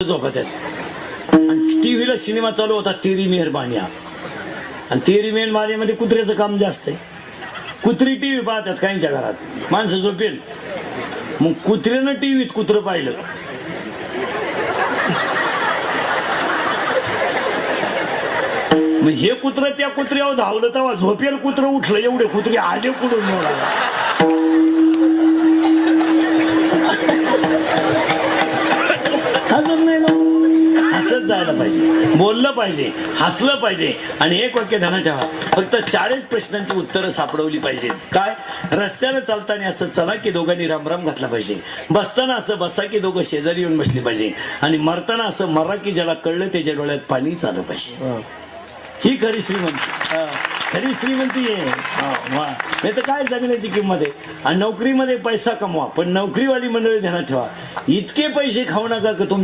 झोपत आहेत आणि टीव्हीला सिनेमा चालू होता तेरी मेहरबानिया आणि तेरी मेहरबानीमध्ये कुत्र्याचं काम जास्त आहे. कुत्री टीव्ही पाहतात काहींच्या घरात, माणसं झोपेल मग कुत्र्यानं टीव्हीत कुत्रं पाहिलं. मग हे कुत्र त्या कुत्र्यावर धावलं तेव्हा झोपेल कुत्र उठलं, एवढे कुत्रे आले कुठून मोराला. हसत नाही ना, हसत जायला पाहिजे, बोललं पाहिजे, हसलं पाहिजे. आणि एक वाक्य ध्यानात ठेवा, फक्त 4च प्रश्नांची उत्तरं सापडवली पाहिजे. काय? रस्त्यानं चालताना असं चला की दोघांनी रामराम घातला पाहिजे, बसताना असं बसा की दोघं शेजारी येऊन बसले पाहिजे, आणि मरताना असं मरा की ज्याला कळलं त्याच्या डोळ्यात पाणी चालू पाहिजे. ही खरी श्रीमंती, खरी श्रीमंती आहे. नाही तर काय जगण्याची किंमत आहे. आणि नोकरीमध्ये पैसा कमवा, पण नोकरीवाली मंडळी ध्यानात ठेवा, इतके पैसे खाऊ नका का तुमची